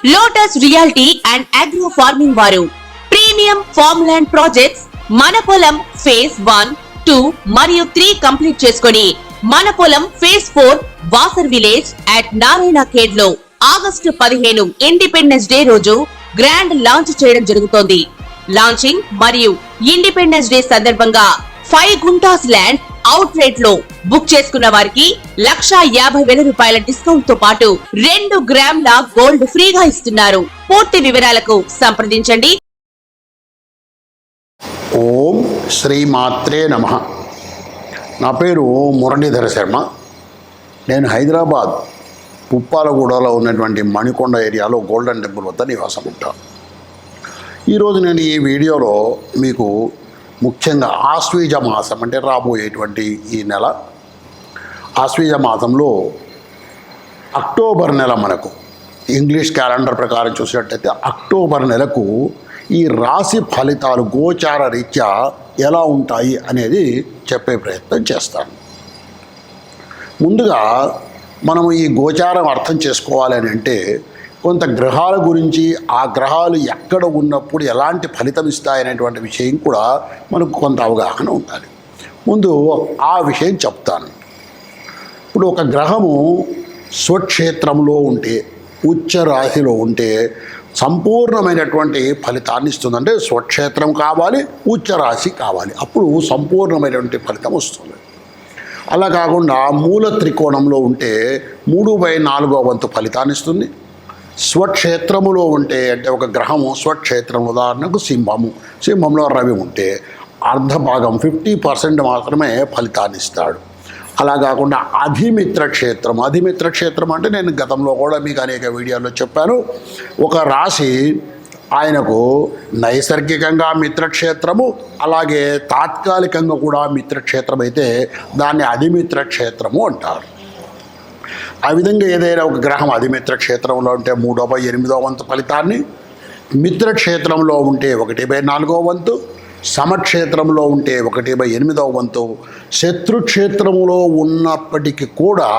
Lotus reality and agro farming వారు premium farm land projects మన పొలం ఫేజ్ 1, 2 మరియు 3 కంప్లీట్ చేసుకొని మన పొలం phase 4 Wasar village at Narayana Khed లో ఆగస్టు 15 ఇండిపెండెన్స్ డే రోజు గ్రాండ్ లాంచ్ చేయడం జరుగుతోంది. లాంచింగ్ మరియు ఇండిపెండెన్స్ డే సందర్భంగా 5 గుంటాస్ ల్యాండ్ అవుట్ రేట్ లో బుక్ చేసుకున్న వారికి 1,50,000 రూపాయల డిస్కౌంట్ తో పాటు 2 గ్రాముల గోల్డ్ ఫ్రీగా ఇస్తున్నారు. పూర్తి వివరాలకు సంప్రదించండి. ఓం శ్రీమాత్రే నమః. నా పేరు మురళీధర శర్మ. నేను హైదరాబాద్ పుప్పాలగూడలో ఉన్నటువంటి మణికొండ ఏరియాలో గోల్డెన్ టెంపుల్ వద్ద నివాసం ఉంటాను. ఈరోజు నేను ఈ వీడియోలో మీకు ముఖ్యంగా ఆశ్వీజ మాసం అంటే రాబోయేటువంటి ఈ నెల ఆశ్వీజ మాసంలో అక్టోబర్ నెల మనకు ఇంగ్లీష్ క్యాలెండర్ ప్రకారం చూసినట్టయితే అక్టోబర్ నెలకు ఈ రాశి ఫలితాలు గోచార రీత్యా ఎలా ఉంటాయి అనేది చెప్పే ప్రయత్నం చేస్తాను. ముందుగా మనము ఈ గోచారం అర్థం చేసుకోవాలి అని అంటే కొంత గ్రహాల గురించి ఆ గ్రహాలు ఎక్కడ ఉన్నప్పుడు ఎలాంటి ఫలితం ఇస్తాయనేటువంటి విషయం కూడా మనకు కొంత అవగాహన ఉండాలి. ముందు ఆ విషయం చెప్తాను. ఇప్పుడు ఒక గ్రహము స్వక్షేత్రంలో ఉంటే ఉచ్చ రాశిలో ఉంటే సంపూర్ణమైనటువంటి ఫలితాన్ని ఇస్తుంది. అంటే స్వక్షేత్రం కావాలి, ఉచ్చ రాశి కావాలి, అప్పుడు సంపూర్ణమైనటువంటి ఫలితం వస్తుంది. అలా కాకుండా మూల త్రికోణంలో ఉంటే 3/4 వంతు ఫలితాన్ని ఇస్తుంది. స్వక్షేత్రములో ఉంటే అంటే ఒక గ్రహము స్వక్షేత్రం ఉదాహరణకు సింహంలో రవి ఉంటే అర్ధభాగం 50% మాత్రమే ఫలితాన్ని ఇస్తాడు. అలా కాకుండా అధిమిత్ర క్షేత్రం అంటే నేను గతంలో కూడా మీకు అనేక వీడియోల్లో చెప్పాను. ఒక రాశి ఆయనకు నైసర్గికంగా మిత్రక్షేత్రము, అలాగే తాత్కాలికంగా కూడా మిత్రక్షేత్రం అయితే దాన్ని అధిమిత్ర క్షేత్రము అంటారు. ఆ విధంగా ఏదైనా ఒక గ్రహం అధిమిత్ర క్షేత్రంలో ఉంటే 3/8 వంతు ఫలితాన్ని, మిత్రక్షేత్రంలో ఉంటే 1/4 వంతు, సమక్షేత్రంలో ఉంటే 1/8 వంతు, శత్రుక్షేత్రంలో ఉన్నప్పటికీ కూడా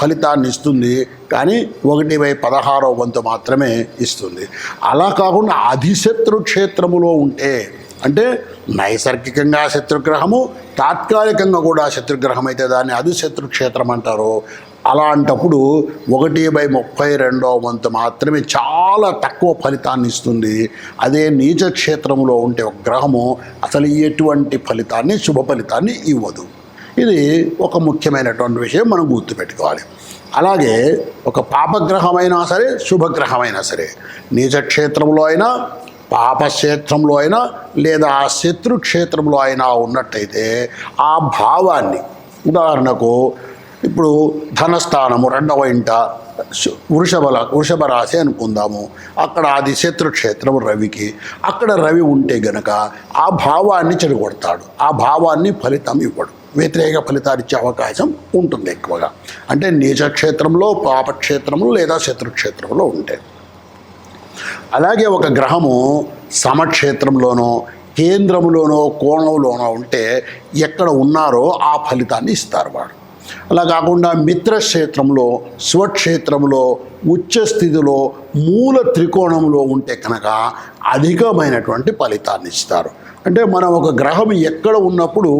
ఫలితాన్ని ఇస్తుంది, కానీ 1/16 వంతు మాత్రమే ఇస్తుంది. అలా కాకుండా అధిశత్రు క్షేత్రములో ఉంటే అంటే నైసర్గికంగా శత్రుగ్రహము, తాత్కాలికంగా కూడా శత్రుగ్రహం అయితే దాన్ని అధిశత్రు క్షేత్రం అంటారు. అలాంటప్పుడు 1/32 వంతు మాత్రమే చాలా తక్కువ ఫలితాన్ని ఇస్తుంది. అదే నీచ క్షేత్రంలో ఉంటే ఒక గ్రహము అసలు ఎటువంటి ఫలితాన్ని, శుభ ఫలితాన్ని ఇవ్వదు. ఇది ఒక ముఖ్యమైనటువంటి విషయం మనం గుర్తుపెట్టుకోవాలి. అలాగే ఒక పాపగ్రహమైనా సరే, శుభగ్రహమైనా సరే, నీచ క్షేత్రంలో అయినా, పాపక్షేత్రంలో అయినా లేదా శత్రుక్షేత్రంలో అయినా ఉన్నట్టయితే ఆ భావాన్ని, ఉదాహరణకు ఇప్పుడు ధనస్థానము 2వ ఇంట వృషభ రాశి అనుకుందాము, అక్కడ అది శత్రుక్షేత్రం రవికి, అక్కడ రవి ఉంటే గనక ఆ భావాన్ని చెడగొడతాడు, ఆ భావాన్ని ఫలితం ఇవ్వడు, వ్యతిరేక ఫలితాలు ఇచ్చే అవకాశం ఉంటుంది ఎక్కువగా. అంటే నీచక్షేత్రంలో, పాపక్షేత్రంలో లేదా శత్రుక్షేత్రంలో ఉంటే. అలాగే ఒక గ్రహము సమక్షేత్రంలోనో, కేంద్రంలోనో, కోణంలోనో ఉంటే ఎక్కడ ఉన్నారో ఆ ఫలితాన్ని ఇస్తారు వాడు. అలా కాకుండా మిత్రక్షేత్రంలో, స్వక్షేత్రంలో, ఉచ్చ స్థితిలో, మూల త్రికోణంలో ఉంటే కనుక అధికమైనటువంటి ఫలితాన్ని ఇస్తారు. అంటే మనం ఒక గ్రహం ఎక్కడ ఉన్నప్పుడు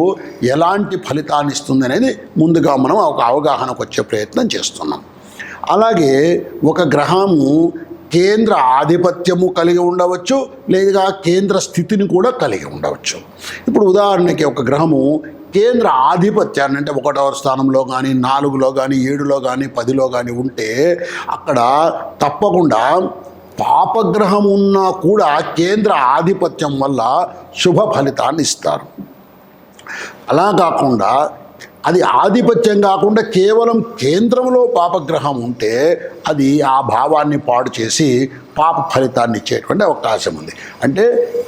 ఎలాంటి ఫలితాన్ని ఇస్తుంది అనేది ముందుగా మనం ఒక అవగాహనకు వచ్చే ప్రయత్నం చేస్తున్నాం. అలాగే ఒక గ్రహము కేంద్ర ఆధిపత్యము కలిగి ఉండవచ్చు, లేదా కేంద్ర స్థితిని కూడా కలిగి ఉండవచ్చు. ఇప్పుడు ఉదాహరణకి ఒక గ్రహము కేంద్ర ఆధిపత్యాన్ని అంటే 1వ స్థానంలో కానీ, 4లో కానీ, 7లో కానీ, 10లో కానీ ఉంటే అక్కడ తప్పకుండా పాపగ్రహం ఉన్నా కూడా కేంద్ర ఆధిపత్యం వల్ల శుభ ఫలితాన్ని ఇస్తారు. అలా కాకుండా అది ఆధిపత్యం కాకుండా కేవలం కేంద్రంలో పాపగ్రహం ఉంటే అది ఆ భావాన్ని పాడు చేసి పాప ఫలితాన్ని ఇచ్చేటువంటి అవకాశం ఉంది. అంటే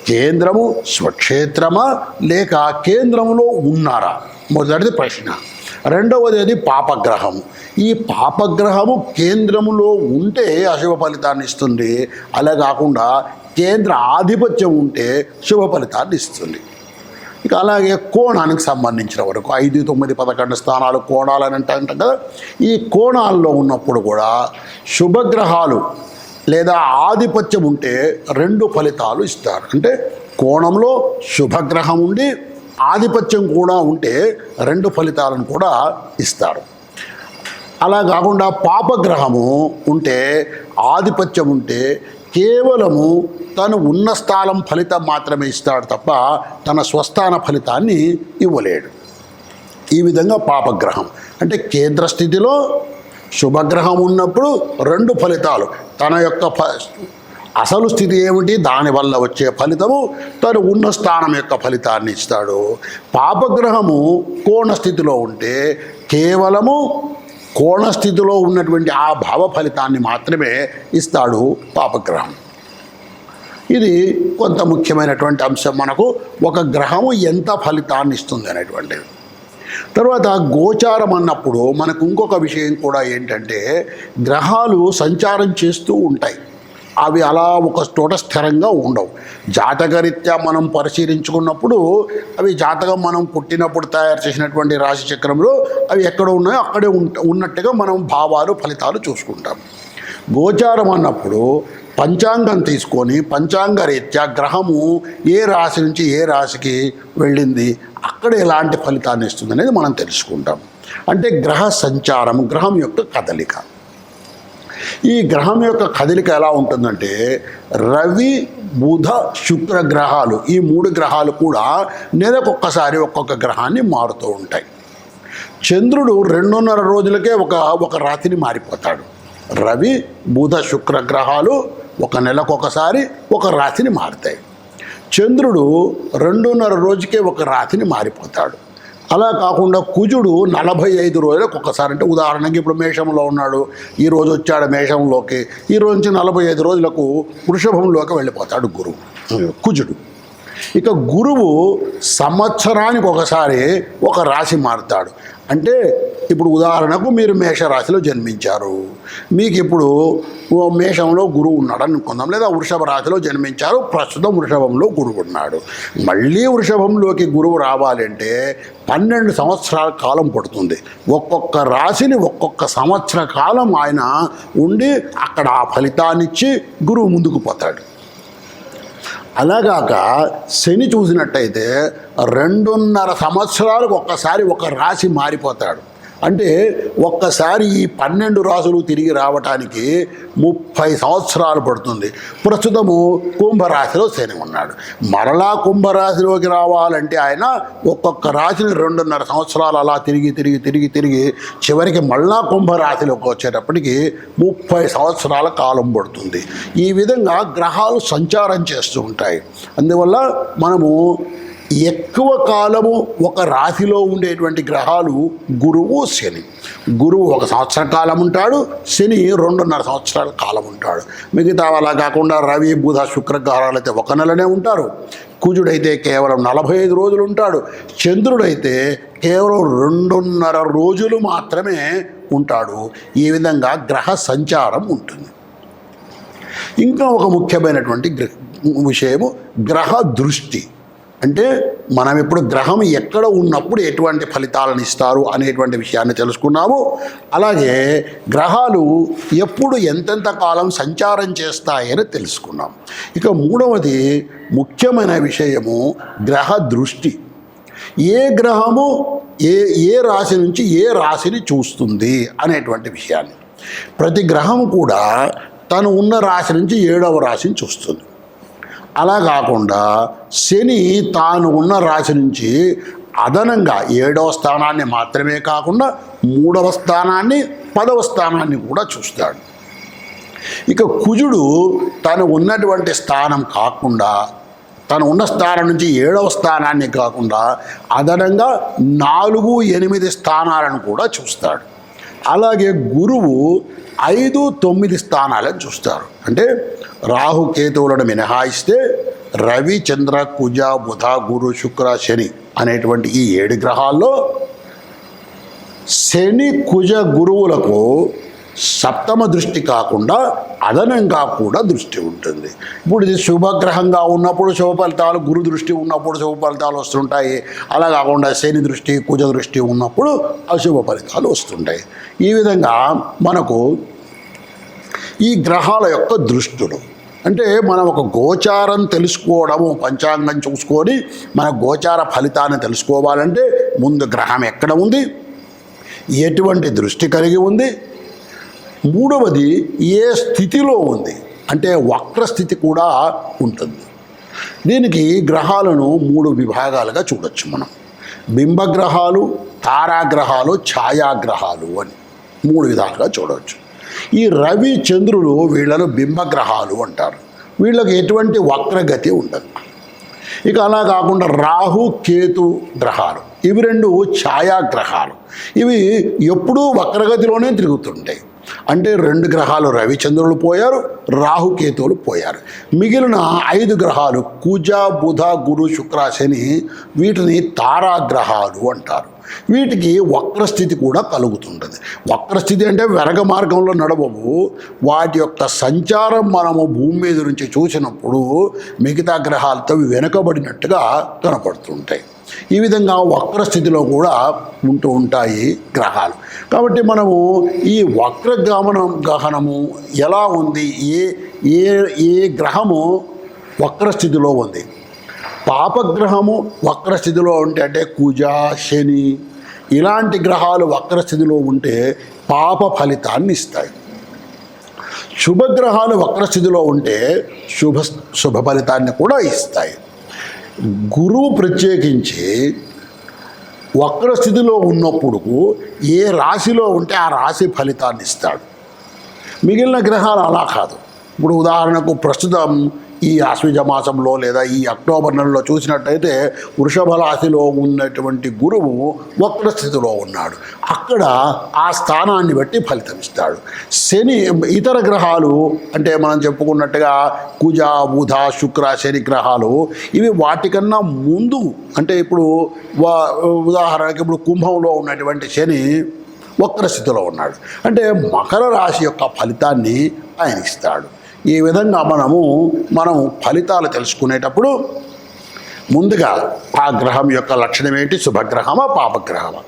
కేంద్రము స్వక్షేత్రమా లేక కేంద్రంలో ఉన్నారా, మొదటిది ప్రశ్న. రెండవది అది పాపగ్రహము. ఈ పాపగ్రహము కేంద్రములో ఉంటే అశుభ ఫలితాన్ని ఇస్తుంది, అలా కాకుండా కేంద్ర ఆధిపత్యం ఉంటే శుభ ఫలితాన్ని ఇస్తుంది. ఇక అలాగే కోణానికి సంబంధించిన వరకు 5, 9, 11 స్థానాలు కోణాలని అంటాం కదా. ఈ కోణాల్లో ఉన్నప్పుడు కూడా శుభగ్రహాలు లేదా ఆధిపత్యం ఉంటే 2 ఫలితాలు ఇస్తారు. అంటే కోణంలో శుభగ్రహం ఉండి ఆధిపత్యం కూడా ఉంటే 2 ఫలితాలను కూడా ఇస్తారు. అలా కాకుండా పాపగ్రహము ఉంటే ఆధిపత్యం ఉంటే కేవలము తను ఉన్న స్థానం ఫలితం మాత్రమే ఇస్తాడు తప్ప తన స్వస్థాన ఫలితాన్ని ఇవ్వలేడు. ఈ విధంగా పాపగ్రహం అంటే కేంద్ర స్థితిలో శుభగ్రహం ఉన్నప్పుడు 2 ఫలితాలు, తన యొక్క అసలు స్థితి ఏమిటి దానివల్ల వచ్చే ఫలితము తను ఉన్న స్థానం యొక్క ఫలితాన్ని ఇస్తాడు. పాపగ్రహము కోణ స్థితిలో ఉంటే కేవలము కోణస్థితిలో ఉన్నటువంటి ఆ భావ ఫలితాన్ని మాత్రమే ఇస్తాడు పాపగ్రహం. ఇది కొంత ముఖ్యమైనటువంటి అంశం. మనకు ఒక గ్రహము ఎంత ఫలితాన్ని ఇస్తుంది అనేటువంటిది. తర్వాత గోచారం అన్నప్పుడు మనకు ఇంకొక విషయం కూడా ఏంటంటే గ్రహాలు సంచారం చేస్తూ ఉంటాయి. అవి అలా ఒక చోట స్థిరంగా ఉండవు. జాతకరీత్యా మనం పరిశీలించుకున్నప్పుడు అవి జాతకం మనం పుట్టినప్పుడు తయారు చేసినటువంటి రాశి చక్రంలో అవి ఎక్కడ ఉన్నాయో అక్కడే ఉన్నట్టుగా మనం భావాలు ఫలితాలు చూసుకుంటాం. గోచారం అన్నప్పుడు పంచాంగం తీసుకొని పంచాంగ రీత్యా గ్రహము ఏ రాశి నుంచి ఏ రాశికి వెళ్ళింది, అక్కడ ఎలాంటి ఫలితాన్ని ఇస్తుంది అనేది మనం తెలుసుకుంటాం. అంటే గ్రహ సంచారం, గ్రహం యొక్క కదలిక. ఈ గ్రహం యొక్క కదలిక ఎలా ఉంటుందంటే రవి బుధ శుక్ర గ్రహాలు, ఈ 3 గ్రహాలు కూడా నెలకొక్కసారి ఒక్కొక్క గ్రహాన్ని మారుతూ ఉంటాయి. చంద్రుడు 2.5 రోజులకే ఒక రాతిని మారిపోతాడు. రవి బుధ శుక్ర గ్రహాలు ఒక నెలకొకసారి ఒక రాతిని మారుతాయి. చంద్రుడు 2.5 రోజుకే ఒక రాతిని మారిపోతాడు. అలా కాకుండా కుజుడు 45 రోజులకు ఒకసారి, అంటే ఉదాహరణకి ఇప్పుడు మేషంలో ఉన్నాడు, ఈ రోజు వచ్చాడు మేషంలోకి, ఈ రోజు నుంచి 45 రోజులకు వృషభంలోకి వెళ్ళిపోతాడు కుజుడు. ఇక గురువు సంవత్సరానికి ఒకసారి ఒక రాశి మారుతాడు. అంటే ఇప్పుడు ఉదాహరణకు మీరు మేషరాశిలో జన్మించారు, మీకు ఇప్పుడు మేషంలో గురువు ఉన్నాడు అనుకుందాం, లేదా వృషభ రాశిలో జన్మించారు, ప్రస్తుతం వృషభంలో గురువు ఉన్నాడు. మళ్ళీ వృషభంలోకి గురువు రావాలంటే 12 సంవత్సరాల కాలం పడుతుంది. ఒక్కొక్క రాశిని ఒక్కొక్క సంవత్సర కాలం ఆయన ఉండి అక్కడ ఆ ఫలితాన్నిచ్చి గురువు ముందుకు పోతాడు. అలాగాక శని చూసినట్టయితే 2.5 సంవత్సరాలకు ఒక్కసారి ఒక రాశి మారిపోతాడు. అంటే ఒక్కసారి ఈ 12 రాశులు తిరిగి రావటానికి 30 సంవత్సరాలు పడుతుంది. ప్రస్తుతము కుంభరాశిలో శని ఉన్నాడు. మరలా కుంభరాశిలోకి రావాలంటే ఆయన ఒక్కొక్క రాశిని 2.5 సంవత్సరాలు అలా తిరిగి చివరికి మళ్ళా కుంభరాశిలోకి వచ్చేటప్పటికి 30 సంవత్సరాల కాలం పడుతుంది. ఈ విధంగా గ్రహాలు సంచారం చేస్తూ ఉంటాయి. అందువల్ల మనము ఎక్కువ కాలము ఒక రాశిలో ఉండేటువంటి గ్రహాలు గురువు శని. గురువు 1 సంవత్సర కాలం ఉంటాడు, శని 2.5 సంవత్సరాల కాలం ఉంటాడు. మిగతా అలా కాకుండా రవి బుధ శుక్ర గ్రహాలు అయితే 1 నెలనే ఉంటారు. కుజుడైతే కేవలం 45 రోజులు ఉంటాడు. చంద్రుడైతే కేవలం 2.5 రోజులు మాత్రమే ఉంటాడు. ఈ విధంగా గ్రహ సంచారం ఉంటుంది. ఇంకా ఒక ముఖ్యమైనటువంటి విషయము గ్రహ దృష్టి. అంటే మనం ఇప్పుడు గ్రహం ఎక్కడ ఉన్నప్పుడు ఎటువంటి ఫలితాలను ఇస్తారు అనేటువంటి విషయాన్ని తెలుసుకున్నాము. అలాగే గ్రహాలు ఎప్పుడు ఎంతెంత కాలం సంచారం చేస్తాయని తెలుసుకున్నాం. ఇక 3వది ముఖ్యమైన విషయము గ్రహ దృష్టి. ఏ గ్రహము ఏ రాశి నుంచి ఏ రాశిని చూస్తుంది అనేటువంటి విషయాన్ని. ప్రతి గ్రహం కూడా తను ఉన్న రాశి నుంచి 7వ రాశిని చూస్తుంది. అలా కాకుండా శని తాను ఉన్న రాశి నుంచి అదనంగా 7వ స్థానాన్ని మాత్రమే కాకుండా 3వ స్థానాన్ని 10వ స్థానాన్ని కూడా చూస్తాడు. ఇక కుజుడు తను ఉన్నటువంటి స్థానం కాకుండా, తను ఉన్న స్థానం నుంచి 7వ స్థానాన్ని కాకుండా అదనంగా 4, 8 స్థానాలను కూడా చూస్తాడు. అలాగే గురువు 5, 9 స్థానాలను చూస్తారు. అంటే రాహుకేతువులను మినహాయిస్తే రవి చంద్ర కుజ బుధ గురు శుక్ర శని అనేటువంటి ఈ 7 గ్రహాల్లో శని కుజ గురువులకు 7వ దృష్టి కాకుండా అదనంగా కూడా దృష్టి ఉంటుంది. ఇప్పుడు ఇది శుభగ్రహంగా ఉన్నప్పుడు శుభ ఫలితాలు, గురు దృష్టి ఉన్నప్పుడు శుభ ఫలితాలు వస్తుంటాయి. అలా కాకుండా శని దృష్టి కుజ దృష్టి ఉన్నప్పుడు అశుభ ఫలితాలు వస్తుంటాయి. ఈ విధంగా మనకు ఈ గ్రహాల యొక్క దృష్టులు అంటే మనం ఒక గోచారం తెలుసుకోవడము, పంచాంగం చూసుకొని మన గోచార ఫలితాన్ని తెలుసుకోవాలంటే ముందు గ్రహం ఎక్కడ ఉంది, ఎటువంటి దృష్టి కలిగి ఉంది, మూడవది ఏ స్థితిలో ఉంది, అంటే వక్రస్థితి కూడా ఉంటుంది. దీనికి గ్రహాలను 3 విభాగాలుగా చూడొచ్చు మనం. బింబగ్రహాలు, తారాగ్రహాలు, ఛాయాగ్రహాలు అని 3 విధాలుగా చూడవచ్చు. ఈ రవి చంద్రులు వీళ్ళను బింబగ్రహాలు అంటారు. వీళ్ళకి ఎటువంటి వక్రగతి ఉండదు. ఇక అలా కాకుండా రాహు కేతు గ్రహాలు, ఇవి 2 ఛాయాగ్రహాలు. ఇవి ఎప్పుడూ వక్రగతిలోనే తిరుగుతుంటాయి. అంటే 2 గ్రహాలు రవిచంద్రులు పోయారు, రాహుకేతువులు పోయారు. మిగిలిన 5 గ్రహాలు కుజ, బుధ, గురు, శుక్ర, శని, వీటిని తారాగ్రహాలు అంటారు. వీటికి వక్రస్థితి కూడా కలుగుతుంటుంది. వక్రస్థితి అంటే వెరగ మార్గంలో నడవవు. వాటి యొక్క సంచారం మనము భూమి మీద నుంచి చూసినప్పుడు మిగతా గ్రహాలతో వెనుకబడినట్టుగా కనపడుతుంటాయి. ఈ విధంగా వక్రస్థితిలో కూడా ఉంటూ ఉంటాయి గ్రహాలు. కాబట్టి మనము ఈ గహనము ఎలా ఉంది, ఏ ఏ ఏ గ్రహము వక్రస్థితిలో ఉంది, పాపగ్రహము వక్రస్థితిలో ఉంటే అంటే కుజ, శని ఇలాంటి గ్రహాలు వక్రస్థితిలో ఉంటే పాప ఫలితాన్ని ఇస్తాయి. శుభగ్రహాలు వక్రస్థితిలో ఉంటే శుభ ఫలితాన్ని కూడా ఇస్తాయి. గురువు ప్రత్యేకించి వక్రస్థితిలో ఉన్నప్పుడు ఏ రాశిలో ఉంటే ఆ రాశి ఫలితాన్ని ఇస్తాడు. మిగిలిన గ్రహాలు అలా కాదు. ఇప్పుడు ఉదాహరణకు ప్రస్తుతం ఈ ఆశ్వీజ మాసంలో లేదా ఈ అక్టోబర్ నెలలో చూసినట్టయితే వృషభ రాశిలో ఉన్నటువంటి గురువు వక్రస్థితిలో ఉన్నాడు. అక్కడ ఆ స్థానాన్ని బట్టి ఫలితం ఇస్తాడు. శని ఇతర గ్రహాలు అంటే మనం చెప్పుకున్నట్టుగా కుజ, బుధ, శుక్ర, శని గ్రహాలు ఇవి వాటికన్నా ముందు అంటే ఇప్పుడు ఉదాహరణకి ఇప్పుడు కుంభంలో ఉన్నటువంటి శని వక్రస్థితిలో ఉన్నాడు. అంటే మకర రాశి యొక్క ఫలితాన్ని ఆయన ఇస్తాడు. ఈ విధంగా మనం ఫలితాలు తెలుసుకునేటప్పుడు ముందుగా ఆ గ్రహం యొక్క లక్షణం ఏంటి, శుభగ్రహమా పాపగ్రహమా,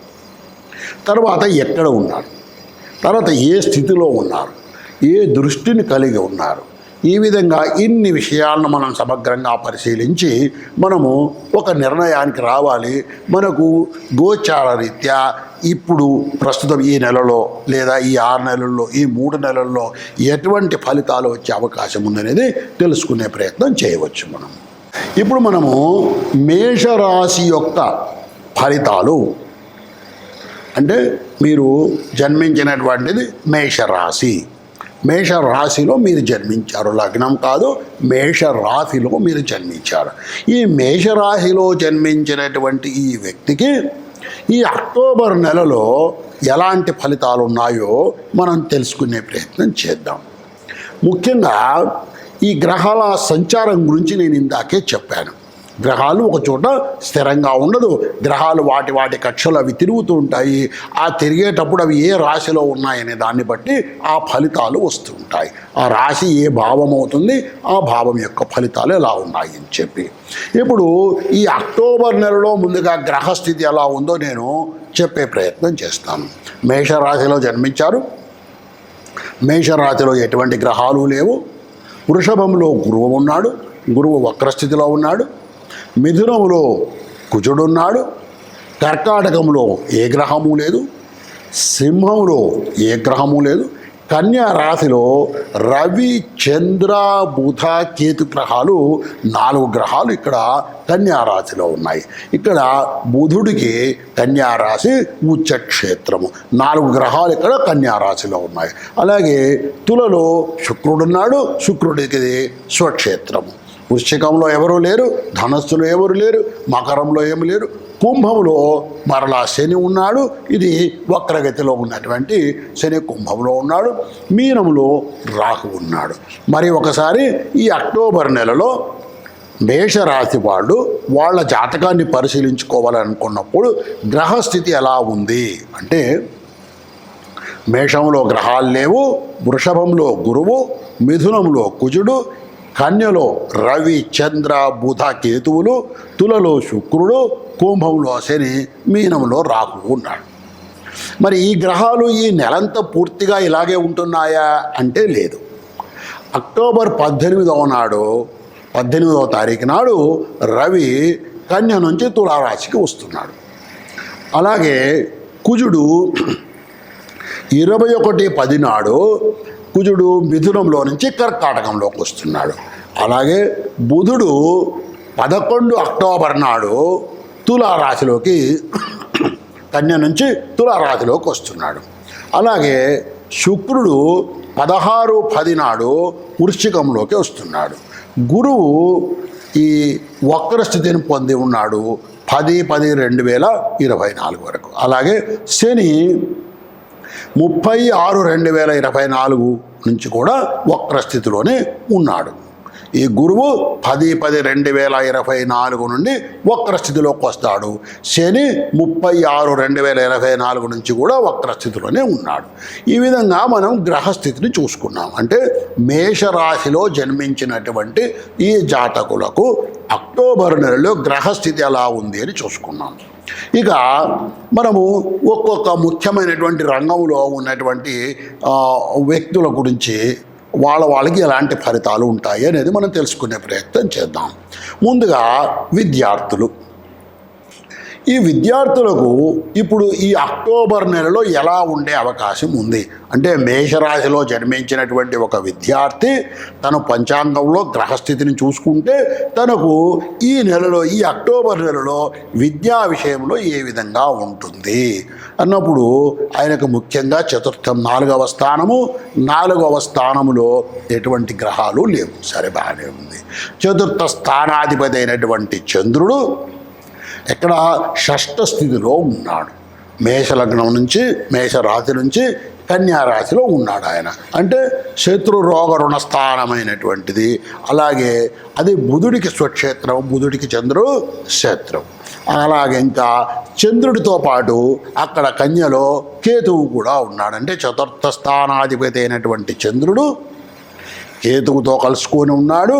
తర్వాత ఎక్కడ ఉన్నారు, తర్వాత ఏ స్థితిలో ఉన్నారు, ఏ దృష్టిని కలిగి ఉన్నారు, ఈ విధంగా ఇన్ని విషయాలను మనం సమగ్రంగా పరిశీలించి మనము ఒక నిర్ణయానికి రావాలి. మనకు గోచార రీత్యా ఇప్పుడు ప్రస్తుతం ఈ నెలలో లేదా ఈ 6 నెలల్లో ఈ 3 నెలల్లో ఎటువంటి ఫలితాలు వచ్చే అవకాశం ఉందనేది తెలుసుకునే ప్రయత్నం చేయవచ్చు. ఇప్పుడు మనము మేషరాశి యొక్క ఫలితాలు అంటే మీరు జన్మించినటువంటిది మేషరాశి. మేషరాశిలో మీరు జన్మించారు, లగ్నం కాదు, మేషరాశిలో మీరు జన్మించారు. ఈ మేషరాశిలో జన్మించినటువంటి ఈ వ్యక్తికి ఈ అక్టోబర్ నెలలో ఎలాంటి ఫలితాలు ఉన్నాయో మనం తెలుసుకునే ప్రయత్నం చేద్దాం. ముఖ్యంగా ఈ గ్రహాల సంచారం గురించి నేను ఇందాకే చెప్పాను. గ్రహాలు ఒక చోట స్థిరంగా ఉండదు. గ్రహాలు వాటి కక్షలు అవి తిరుగుతూ ఉంటాయి. ఆ తిరిగేటప్పుడు అవి ఏ రాశిలో ఉన్నాయనే దాన్ని బట్టి ఆ ఫలితాలు వస్తూ ఉంటాయి. ఆ రాశి ఏ భావం అవుతుంది, ఆ భావం యొక్క ఫలితాలు ఎలా ఉన్నాయి అని చెప్పి ఇప్పుడు ఈ అక్టోబర్ నెలలో ముందుగా గ్రహస్థితి ఎలా ఉందో నేను చెప్పే ప్రయత్నం చేస్తాను. మేషరాశిలో జన్మించారు. మేషరాశిలో ఎటువంటి గ్రహాలు లేవు. వృషభంలో గురువు ఉన్నాడు, గురువు వక్రస్థితిలో ఉన్నాడు. మిథునంలో కుజుడున్నాడు. కర్కాటకంలో ఏ గ్రహము లేదు. సింహంలో ఏ గ్రహము లేదు. కన్యా రాశిలో రవి, చంద్ర, బుధ, కేతు గ్రహాలు 4 గ్రహాలు ఇక్కడ కన్యా రాశిలో ఉన్నాయి. ఇక్కడ బుధుడికి కన్యా రాశి ఉచ్చక్షేత్రము. 4 గ్రహాలు ఇక్కడ కన్యా రాశిలో ఉన్నాయి. అలాగే తులలో శుక్రుడున్నాడు, శుక్రుడికి స్వక్షేత్రము. వృశ్చికంలో ఎవరు లేరు, ధనస్సులో ఎవరు లేరు, మకరంలో ఏమి లేరు. కుంభంలో మరలా శని ఉన్నాడు. ఇది వక్రగతిలో ఉన్నటువంటి శని కుంభంలో ఉన్నాడు. మీనంలో రాహు ఉన్నాడు. మరి ఒకసారి ఈ అక్టోబర్ నెలలో మేషరాశి వాళ్ళ జాతకాన్ని పరిశీలించుకోవాలనుకున్నప్పుడు గ్రహస్థితి ఎలా ఉంది అంటే మేషంలో గ్రహాలు లేవు, వృషభంలో గురువు, మిథునంలో కుజుడు, కన్యలో రవి, చంద్ర, బుధ, కేతువులు, తులలో శుక్రుడు, కుంభంలో శని, మీనంలో రాహు ఉన్నాడు. మరి ఈ గ్రహాలు ఈ నెలంతా పూర్తిగా ఇలాగే ఉంటున్నాయా అంటే లేదు. అక్టోబర్ 18వ తారీఖు నాడు రవి కన్య నుంచి తులారాశికి వస్తున్నాడు. అలాగే కుజుడు 21/10 నాడు కుజుడు మిథునంలో నుంచి కర్కాటకంలోకి వస్తున్నాడు. అలాగే బుధుడు 11 అక్టోబర్ నాడు తులారాశిలోకి కన్య నుంచి తులారాశిలోకి వస్తున్నాడు. అలాగే శుక్రుడు 16/10 నాడు వృశ్చికంలోకి వస్తున్నాడు. గురువు ఈ వక్ర స్థితిని పొంది ఉన్నాడు 10/10/2024 వరకు. అలాగే శని 30/6/2024 నుంచి కూడా వక్ర స్థితిలోనే ఉన్నాడు. ఈ గురువు 10/10/2024 నుండి వక్ర స్థితిలోకి వస్తాడు. శని 30/6/2024 నుంచి కూడా వక్ర స్థితిలోనే ఉన్నాడు. ఈ విధంగా మనం గ్రహస్థితిని చూసుకున్నాం. అంటే మేషరాశిలో జన్మించినటువంటి ఈ జాతకులకు అక్టోబర్ నెలలో గ్రహస్థితి ఎలా ఉంది అని చూసుకున్నాం. ఇక మనము ఒక్కొక్క ముఖ్యమైనటువంటి రంగంలో ఉన్నటువంటి వ్యక్తుల గురించి వాళ్ళకి ఎలాంటి ఫలితాలు ఉంటాయి అనేది మనం తెలుసుకునే ప్రయత్నం చేద్దాం. ముందుగా విద్యార్థులు. ఈ విద్యార్థులకు ఇప్పుడు ఈ అక్టోబర్ నెలలో ఎలా ఉండే అవకాశం ఉంది అంటే, మేషరాశిలో జన్మించినటువంటి ఒక విద్యార్థి తను పంచాంగంలో గ్రహస్థితిని చూసుకుంటే తనకు ఈ నెలలో, ఈ అక్టోబర్ నెలలో విద్యా విషయంలో ఏ విధంగా ఉంటుంది అన్నప్పుడు ఆయనకు ముఖ్యంగా చతుర్థం 4వ స్థానము, 4వ స్థానములో ఎటువంటి గ్రహాలు లేవు. సరే, బాగానే ఉంది. చతుర్థ స్థానాధిపతి అయినటువంటి చంద్రుడు ఇక్కడ షష్ఠ స్థితిలో ఉన్నాడు. మేషలగ్నం నుంచి, మేషరాశి నుంచి కన్యారాశిలో ఉన్నాడు ఆయన. అంటే శత్రు రోగ రుణ స్థానమైనటువంటిది. అలాగే అది బుధుడికి స్వక్షేత్రం, బుధుడికి చంద్రుడు శత్రువు. అలాగే ఇంకా చంద్రుడితో పాటు అక్కడ కన్యలో కేతువు కూడా ఉన్నాడు. అంటే చతుర్థ స్థానాధిపతి అయినటువంటి చంద్రుడు కేతువుతో కలుసుకొని ఉన్నాడు.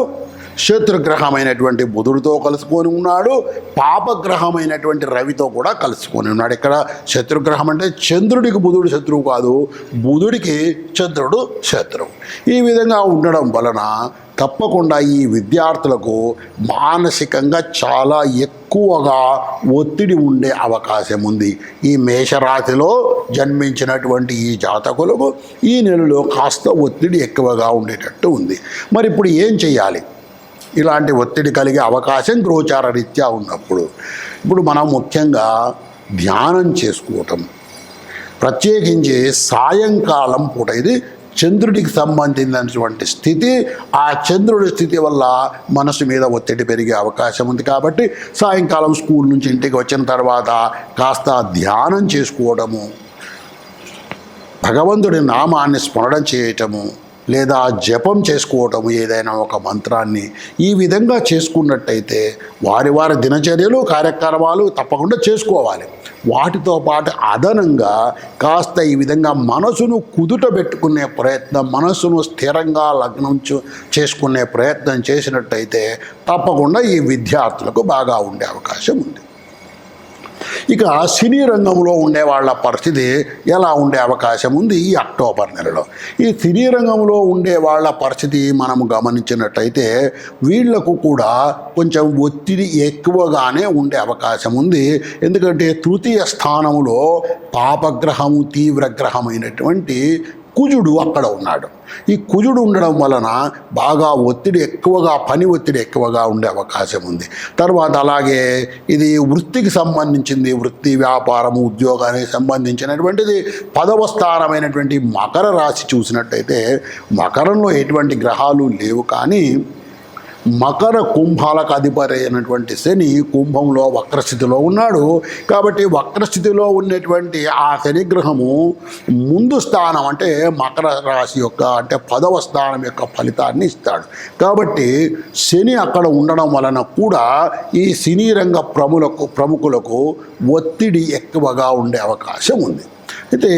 శత్రుగ్రహమైనటువంటి బుధుడితో కలుసుకొని ఉన్నాడు. పాపగ్రహమైనటువంటి రవితో కూడా కలుసుకొని ఉన్నాడు. ఇక్కడ శత్రుగ్రహం అంటే చంద్రుడికి బుధుడు శత్రువు కాదు, బుధుడికి చంద్రుడు శత్రువు. ఈ విధంగా ఉండడం వలన తప్పకుండా ఈ విద్యార్థులకు మానసికంగా చాలా ఎక్కువగా ఒత్తిడి ఉండే అవకాశం ఉంది. ఈ మేషరాశిలో జన్మించినటువంటి ఈ జాతకులకు ఈ నెలలో కాస్త ఒత్తిడి ఎక్కువగా ఉండేటట్టు ఉంది. మరి ఇప్పుడు ఏం చేయాలి? ఇలాంటి ఒత్తిడి కలిగే అవకాశం గోచార రీత్యా ఉన్నప్పుడు ఇప్పుడు మనం ముఖ్యంగా ధ్యానం చేసుకోవటం, ప్రత్యేకించి సాయంకాలం పూట, ఇది చంద్రుడికి సంబంధించినటువంటి స్థితి. ఆ చంద్రుడి స్థితి వల్ల మనసు మీద ఒత్తిడి పెరిగే అవకాశం ఉంది. కాబట్టి సాయంకాలం స్కూల్ నుంచి ఇంటికి వచ్చిన తర్వాత కాస్త ధ్యానం చేసుకోవడము, భగవంతుడి నామాన్ని స్మరణ చేయటము, లేదా జపం చేసుకోవటము, ఏదైనా ఒక మంత్రాన్ని ఈ విధంగా చేసుకున్నట్టయితే వారి దినచర్యలు, కార్యక్రమాలు తప్పకుండా చేసుకోవాలి. వాటితో పాటు అదనంగా కాస్త ఈ విధంగా మనసును కుదుట పెట్టుకునే ప్రయత్నం, మనసును స్థిరంగా లగ్నం చేసుకునే ప్రయత్నం చేసినట్టయితే తప్పకుండా ఈ విద్యార్థులకు బాగా ఉండే అవకాశం ఉంది. ఇక సినీ రంగంలో ఉండే వాళ్ళ పరిస్థితి ఎలా ఉండే అవకాశం ఉంది ఈ అక్టోబర్ నెలలో? ఈ సినీ రంగంలో ఉండే వాళ్ళ పరిస్థితి మనము గమనించినట్టయితే వీళ్లకు కూడా కొంచెం ఒత్తిడి ఎక్కువగానే ఉండే అవకాశం ఉంది. ఎందుకంటే తృతీయ స్థానంలో పాపగ్రహము, తీవ్రగ్రహమైనటువంటి కుజుడు అక్కడ ఉన్నాడు. ఈ కుజుడు ఉండడం వలన బాగా ఒత్తిడి ఎక్కువగా, పని ఒత్తిడి ఎక్కువగా ఉండే అవకాశం ఉంది. తర్వాత అలాగే ఇది వృత్తికి సంబంధించింది, వృత్తి, వ్యాపారము, ఉద్యోగానికి సంబంధించినటువంటిది. 10వ స్థానమైనటువంటి మకర రాశి చూసినట్టయితే మకరంలో ఎటువంటి గ్రహాలు లేవు, కానీ మకర కుంభాలకు అధిపతి అయినటువంటి శని కుంభంలో వక్రస్థితిలో ఉన్నాడు. కాబట్టి వక్రస్థితిలో ఉన్నటువంటి ఆ శని గ్రహము ముందు స్థానం అంటే మకర రాశి యొక్క, అంటే 10వ స్థానం యొక్క ఫలితాన్ని ఇస్తాడు. కాబట్టి శని అక్కడ ఉండడం వలన కూడా ఈ సినీ రంగ ప్రముఖులకు ఒత్తిడి ఎక్కువగా ఉండే అవకాశం ఉంది. అయితే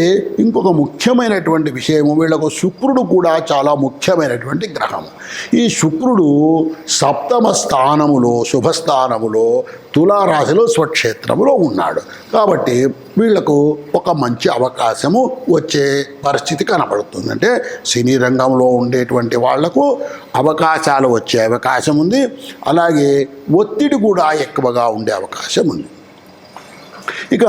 ఇంకొక ముఖ్యమైనటువంటి విషయము, వీళ్ళకు శుక్రుడు కూడా చాలా ముఖ్యమైనటువంటి గ్రహం. ఈ శుక్రుడు 7వ స్థానములో, శుభస్థానములో, తులారాశిలో, స్వక్షేత్రములో ఉన్నాడు. కాబట్టి వీళ్లకు ఒక మంచి అవకాశము వచ్చే పరిస్థితి కనపడుతుంది. అంటే సినీ రంగంలో ఉండేటువంటి వాళ్లకు అవకాశాలు వచ్చే అవకాశం ఉంది. అలాగే ఒత్తిడి కూడా ఎక్కువగా ఉండే అవకాశం ఉంది. ఇక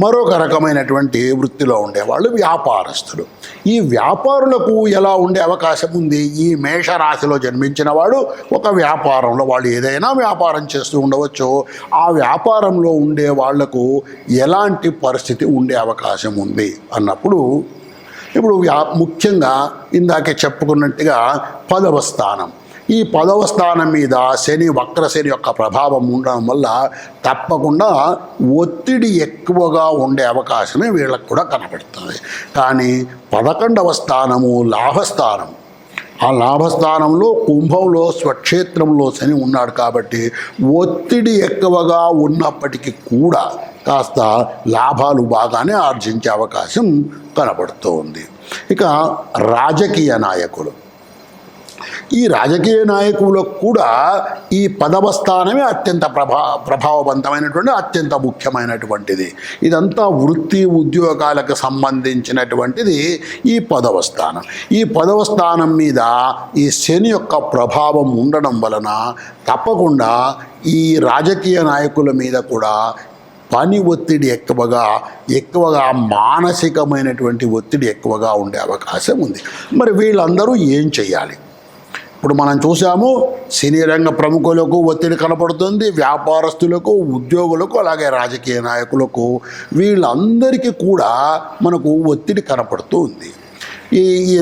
మరొక రకమైనటువంటి వృత్తిలో ఉండేవాళ్ళు వ్యాపారస్తులు. ఈ వ్యాపారులకు ఎలా ఉండే అవకాశం ఉంది? ఈ మేషరాశిలో జన్మించిన వాడు ఒక వ్యాపారంలో వాళ్ళు ఏదైనా వ్యాపారం చేస్తూ ఉండవచ్చు. ఆ వ్యాపారంలో ఉండే వాళ్లకు ఎలాంటి పరిస్థితి ఉండే అవకాశం ఉంది అన్నప్పుడు, ఇప్పుడు ముఖ్యంగా ఇందాకే చెప్పుకున్నట్టుగా 10వ స్థానం, ఈ 10వ స్థానం మీద శని, వక్ర శని యొక్క ప్రభావం ఉండడం వల్ల తప్పకుండా ఒత్తిడి ఎక్కువగా ఉండే అవకాశమే వీళ్ళకు కూడా కనబడుతుంది. కానీ 11వ స్థానము లాభస్థానం. ఆ లాభస్థానంలో కుంభంలో స్వక్షేత్రంలో శని ఉన్నాడు కాబట్టి ఒత్తిడి ఎక్కువగా ఉన్నప్పటికీ కూడా కాస్త లాభాలు బాగానే ఆర్జించే అవకాశం కనబడుతూ ఉంది. ఇక రాజకీయ నాయకులు, ఈ రాజకీయ నాయకులకు కూడా ఈ 10వ స్థానమే అత్యంత ప్రభావవంతమైనటువంటి, అత్యంత ముఖ్యమైనటువంటిది. ఇదంతా వృత్తి ఉద్యోగాలకు సంబంధించినటువంటిది ఈ 10వ స్థానం. ఈ 10వ స్థానం మీద ఈ శని యొక్క ప్రభావం ఉండడం వలన తప్పకుండా ఈ రాజకీయ నాయకుల మీద కూడా పని ఒత్తిడి ఎక్కువగా మానసికమైనటువంటి ఒత్తిడి ఎక్కువగా ఉండే అవకాశం ఉంది. మరి వీళ్ళందరూ ఏం చేయాలి? ఇప్పుడు మనం చూసాము, సినీ రంగ ప్రముఖులకు ఒత్తిడి కనపడుతుంది, వ్యాపారస్తులకు, ఉద్యోగులకు, అలాగే రాజకీయ నాయకులకు, వీళ్ళందరికీ కూడా మనకు ఒత్తిడి కనపడుతూ ఉంది.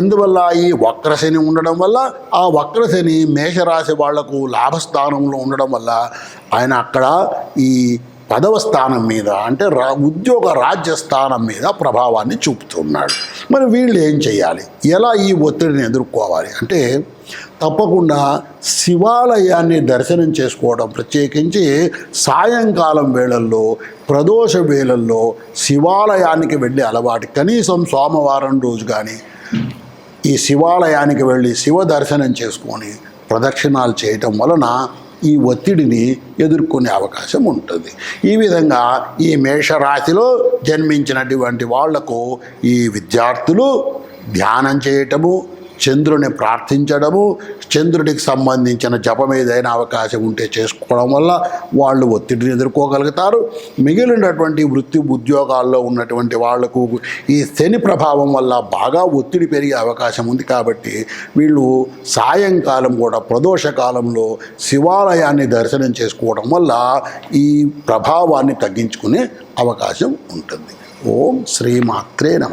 ఎందువల్ల? ఈ వక్రశని ఉండడం వల్ల. ఆ వక్రశని మేషరాశి వాళ్లకు లాభస్థానంలో ఉండడం వల్ల ఆయన అక్కడ ఈ 10వ స్థానం మీద, అంటే ఉద్యోగ రాజ్యస్థానం మీద ప్రభావాన్ని చూపుతున్నాడు. మరి వీళ్ళు ఏం చేయాలి? ఎలా ఈ ఒత్తిడిని ఎదుర్కోవాలి అంటే, తప్పకుండా శివాలయాన్ని దర్శనం చేసుకోవడం, ప్రత్యేకించి సాయంకాలం వేళల్లో, ప్రదోష వేళల్లో శివాలయానికి వెళ్ళే అలవాటు, కనీసం సోమవారం రోజు కానీ ఈ శివాలయానికి వెళ్ళి శివ దర్శనం చేసుకొని ప్రదక్షిణాలు చేయటం వలన ఈ ఒత్తిడిని ఎదుర్కొనే అవకాశం ఉంటుంది. ఈ విధంగా ఈ మేషరాశిలో జన్మించినటువంటి వాళ్లకు ఈ విద్యార్థులు ధ్యానం చేయటము, చంద్రుని ప్రార్థించడము, చంద్రుడికి సంబంధించిన జపం ఏదైనా అవకాశం ఉంటే చేసుకోవడం వల్ల వాళ్ళు ఒత్తిడిని ఎదుర్కోగలుగుతారు. మిగిలినటువంటి వృత్తి ఉద్యోగాల్లో ఉన్నటువంటి వాళ్లకు ఈ శని ప్రభావం వల్ల బాగా ఒత్తిడి పెరిగే అవకాశం ఉంది. కాబట్టి వీళ్ళు సాయంకాలం కూడా ప్రదోష కాలంలో శివాలయాన్ని దర్శనం చేసుకోవడం వల్ల ఈ ప్రభావాన్ని తగ్గించుకునే అవకాశం ఉంటుంది. ఓం శ్రీమాత్రే నమః.